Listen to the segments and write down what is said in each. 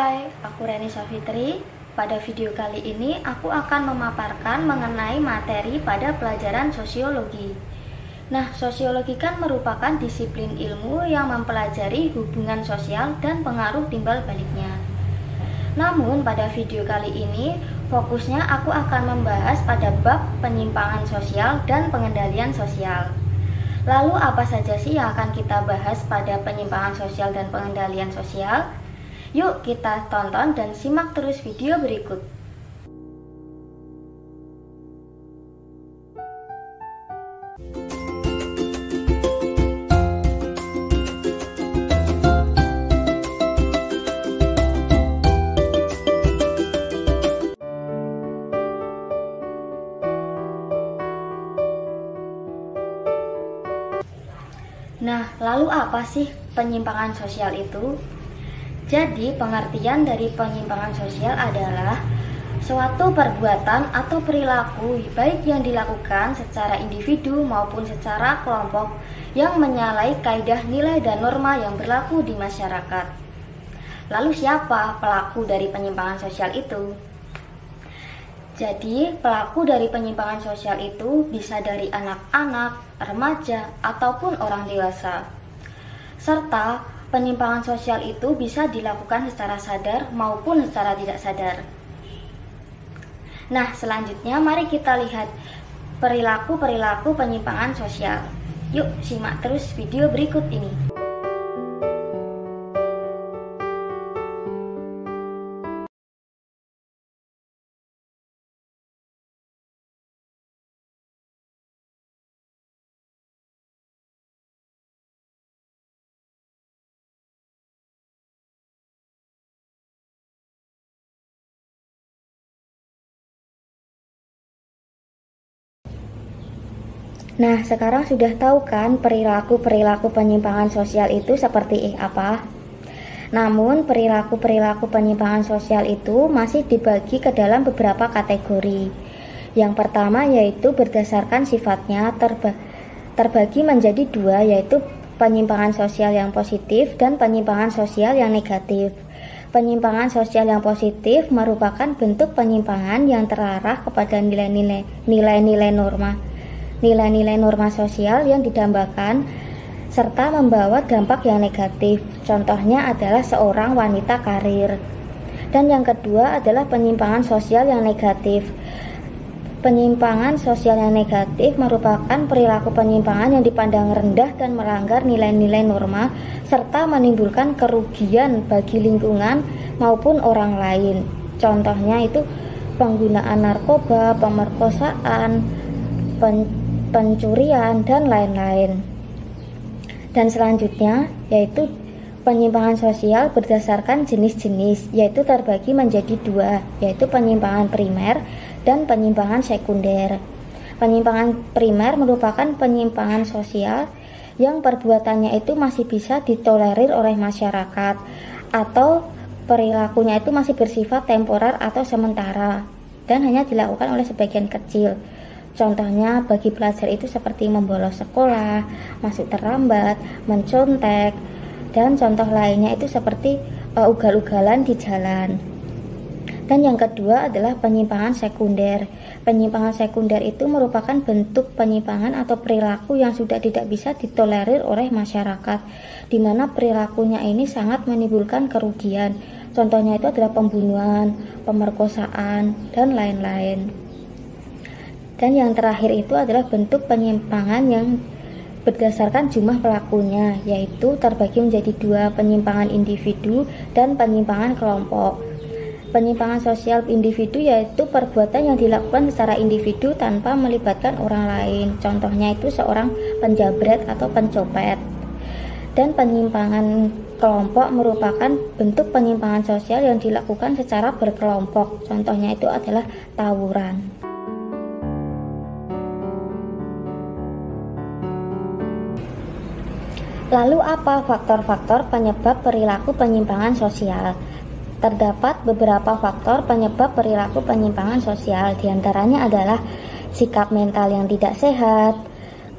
Hai, aku Reni Safitri. Pada video kali ini aku akan memaparkan mengenai materi pada pelajaran sosiologi. Nah, sosiologi kan merupakan disiplin ilmu yang mempelajari hubungan sosial dan pengaruh timbal baliknya. Namun pada video kali ini fokusnya aku akan membahas pada bab penyimpangan sosial dan pengendalian sosial. Lalu apa saja sih yang akan kita bahas pada penyimpangan sosial dan pengendalian sosial? Yuk kita tonton dan simak terus video berikut. Nah, lalu apa sih penyimpangan sosial itu? Jadi, pengertian dari penyimpangan sosial adalah suatu perbuatan atau perilaku baik yang dilakukan secara individu maupun secara kelompok yang menyalahi kaidah nilai dan norma yang berlaku di masyarakat. Lalu siapa pelaku dari penyimpangan sosial itu? Jadi, pelaku dari penyimpangan sosial itu bisa dari anak-anak, remaja, ataupun orang dewasa. Serta penyimpangan sosial itu bisa dilakukan secara sadar maupun secara tidak sadar. Nah, selanjutnya mari kita lihat perilaku-perilaku penyimpangan sosial. Yuk, simak terus video berikut ini. Nah, sekarang sudah tahu kan perilaku-perilaku penyimpangan sosial itu seperti apa? Namun, perilaku-perilaku penyimpangan sosial itu masih dibagi ke dalam beberapa kategori. Yang pertama yaitu berdasarkan sifatnya terbagi menjadi dua, yaitu penyimpangan sosial yang positif dan penyimpangan sosial yang negatif. Penyimpangan sosial yang positif merupakan bentuk penyimpangan yang terarah kepada nilai-nilai norma sosial yang didambakan serta membawa dampak yang negatif. Contohnya adalah seorang wanita karir. Dan yang kedua adalah penyimpangan sosial yang negatif. Penyimpangan sosial yang negatif merupakan perilaku penyimpangan yang dipandang rendah dan melanggar nilai-nilai norma serta menimbulkan kerugian bagi lingkungan maupun orang lain. Contohnya itu penggunaan narkoba, pemerkosaan, pencurian, dan lain-lain. Dan selanjutnya yaitu penyimpangan sosial berdasarkan jenis-jenis, yaitu terbagi menjadi dua, yaitu penyimpangan primer dan penyimpangan sekunder. Penyimpangan primer merupakan penyimpangan sosial yang perbuatannya itu masih bisa ditolerir oleh masyarakat atau perilakunya itu masih bersifat temporer atau sementara dan hanya dilakukan oleh sebagian kecil. Contohnya bagi pelajar itu seperti membolos sekolah, masuk terlambat, mencontek, dan contoh lainnya itu seperti ugal-ugalan di jalan. Dan yang kedua adalah penyimpangan sekunder. Penyimpangan sekunder itu merupakan bentuk penyimpangan atau perilaku yang sudah tidak bisa ditolerir oleh masyarakat, di mana perilakunya ini sangat menimbulkan kerugian. Contohnya itu adalah pembunuhan, pemerkosaan, dan lain-lain. Dan yang terakhir itu adalah bentuk penyimpangan yang berdasarkan jumlah pelakunya, yaitu terbagi menjadi dua, penyimpangan individu dan penyimpangan kelompok. Penyimpangan sosial individu yaitu perbuatan yang dilakukan secara individu tanpa melibatkan orang lain. Contohnya itu seorang penjabret atau pencopet. Dan penyimpangan kelompok merupakan bentuk penyimpangan sosial yang dilakukan secara berkelompok. Contohnya itu adalah tawuran. Lalu apa faktor-faktor penyebab perilaku penyimpangan sosial? Terdapat beberapa faktor penyebab perilaku penyimpangan sosial. Di antaranya adalah sikap mental yang tidak sehat,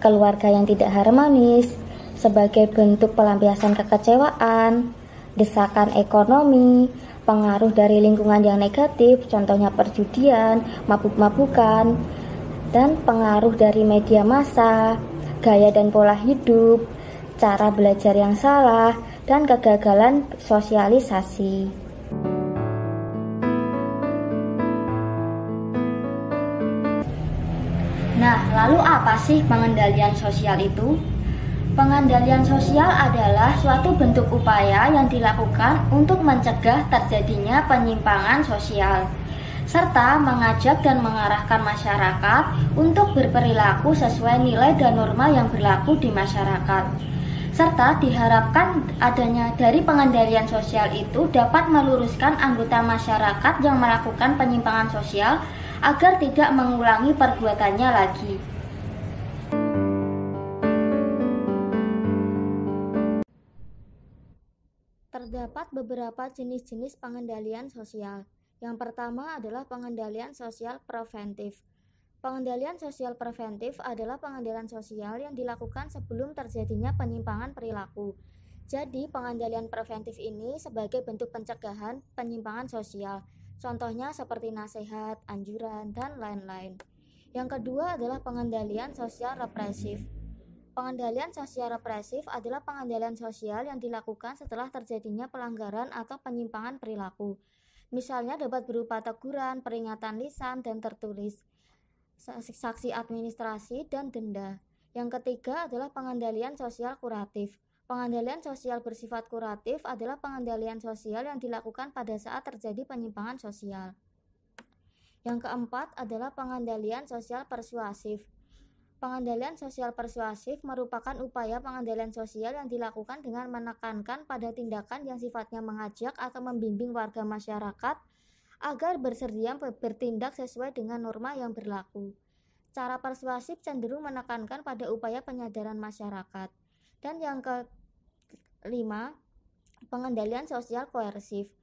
keluarga yang tidak harmonis, sebagai bentuk pelampiasan kekecewaan, desakan ekonomi, pengaruh dari lingkungan yang negatif, contohnya perjudian, mabuk-mabukan, dan pengaruh dari media massa, gaya dan pola hidup, cara belajar yang salah, dan kegagalan sosialisasi. Nah, lalu apa sih pengendalian sosial itu? Pengendalian sosial adalah suatu bentuk upaya yang dilakukan untuk mencegah terjadinya penyimpangan sosial, serta mengajak dan mengarahkan masyarakat untuk berperilaku sesuai nilai dan norma yang berlaku di masyarakat. Serta diharapkan adanya dari pengendalian sosial itu dapat meluruskan anggota masyarakat yang melakukan penyimpangan sosial agar tidak mengulangi perbuatannya lagi. Terdapat beberapa jenis-jenis pengendalian sosial. Yang pertama adalah pengendalian sosial preventif. Pengendalian sosial preventif adalah pengendalian sosial yang dilakukan sebelum terjadinya penyimpangan perilaku. Jadi, pengendalian preventif ini sebagai bentuk pencegahan penyimpangan sosial. Contohnya seperti nasihat, anjuran, dan lain-lain. Yang kedua adalah pengendalian sosial represif. Pengendalian sosial represif adalah pengendalian sosial yang dilakukan setelah terjadinya pelanggaran atau penyimpangan perilaku. Misalnya dapat berupa teguran, peringatan lisan dan tertulis, sanksi administrasi, dan denda. Yang ketiga adalah pengendalian sosial kuratif. Pengendalian sosial bersifat kuratif adalah pengendalian sosial yang dilakukan pada saat terjadi penyimpangan sosial. Yang keempat adalah pengendalian sosial persuasif. Pengendalian sosial persuasif merupakan upaya pengendalian sosial yang dilakukan dengan menekankan pada tindakan yang sifatnya mengajak atau membimbing warga masyarakat agar bersedia bertindak sesuai dengan norma yang berlaku. Cara persuasif cenderung menekankan pada upaya penyadaran masyarakat. Dan yang kelima, pengendalian sosial koersif.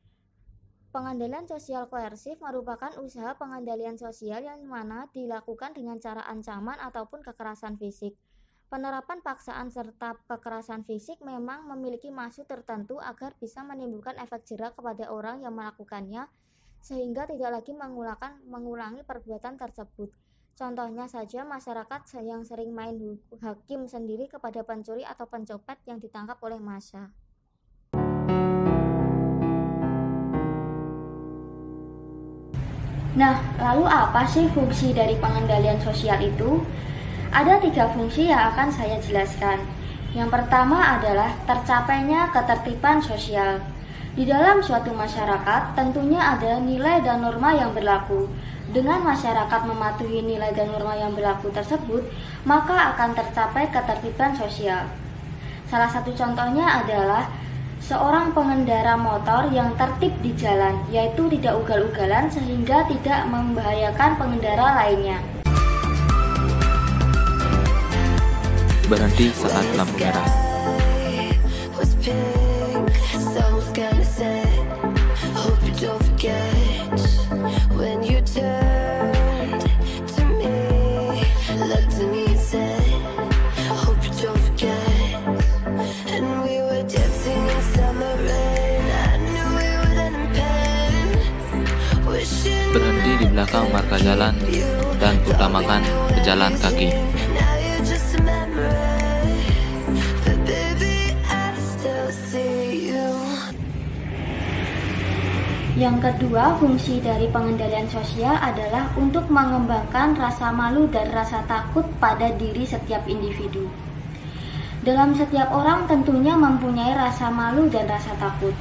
Pengendalian sosial koersif merupakan usaha pengendalian sosial yang mana dilakukan dengan cara ancaman ataupun kekerasan fisik. Penerapan paksaan serta kekerasan fisik memang memiliki maksud tertentu agar bisa menimbulkan efek jera kepada orang yang melakukannya sehingga tidak lagi mengulangi perbuatan tersebut. Contohnya saja masyarakat yang sering main hakim sendiri kepada pencuri atau pencopet yang ditangkap oleh massa. Nah, lalu apa sih fungsi dari pengendalian sosial itu? Ada 3 fungsi yang akan saya jelaskan. Yang pertama adalah tercapainya ketertiban sosial. Di dalam suatu masyarakat tentunya ada nilai dan norma yang berlaku. Dengan masyarakat mematuhi nilai dan norma yang berlaku tersebut, maka akan tercapai ketertiban sosial. Salah satu contohnya adalah seorang pengendara motor yang tertib di jalan, yaitu tidak ugal-ugalan sehingga tidak membahayakan pengendara lainnya. Berhenti saat lampu merah. Berhenti di belakang marka jalan dan utamakan pejalan kaki. Yang kedua, fungsi dari pengendalian sosial adalah untuk mengembangkan rasa malu dan rasa takut pada diri setiap individu. Dalam setiap orang tentunya mempunyai rasa malu dan rasa takut.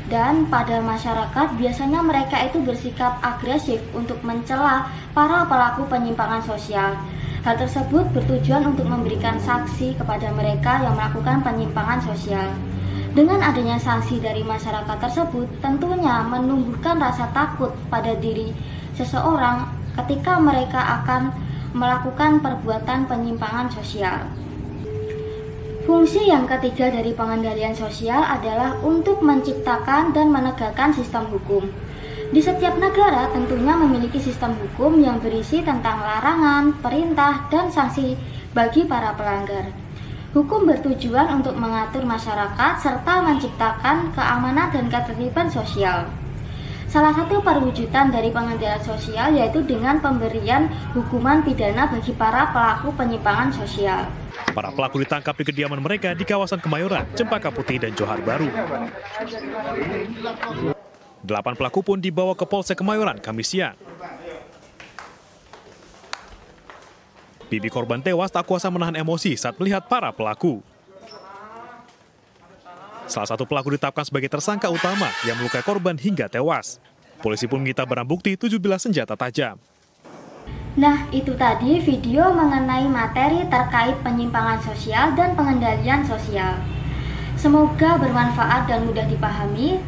Dan pada masyarakat biasanya mereka itu bersikap agresif untuk mencela para pelaku penyimpangan sosial. Hal tersebut bertujuan untuk memberikan sanksi kepada mereka yang melakukan penyimpangan sosial. Dengan adanya sanksi dari masyarakat tersebut, tentunya menumbuhkan rasa takut pada diri seseorang ketika mereka akan melakukan perbuatan penyimpangan sosial. Fungsi yang ketiga dari pengendalian sosial adalah untuk menciptakan dan menegakkan sistem hukum. Di setiap negara tentunya memiliki sistem hukum yang berisi tentang larangan, perintah, dan sanksi bagi para pelanggar. Hukum bertujuan untuk mengatur masyarakat serta menciptakan keamanan dan ketertiban sosial. Salah satu perwujudan dari pengendalian sosial yaitu dengan pemberian hukuman pidana bagi para pelaku penyimpangan sosial. Para pelaku ditangkap di kediaman mereka di kawasan Kemayoran, Cempaka Putih, dan Johar Baru. 8 pelaku pun dibawa ke Polsek Kemayoran Kamis siang. Bibi korban tewas tak kuasa menahan emosi saat melihat para pelaku. Salah satu pelaku ditetapkan sebagai tersangka utama yang melukai korban hingga tewas. Polisi pun menyita barang bukti 17 senjata tajam. Nah, itu tadi video mengenai materi terkait penyimpangan sosial dan pengendalian sosial. Semoga bermanfaat dan mudah dipahami.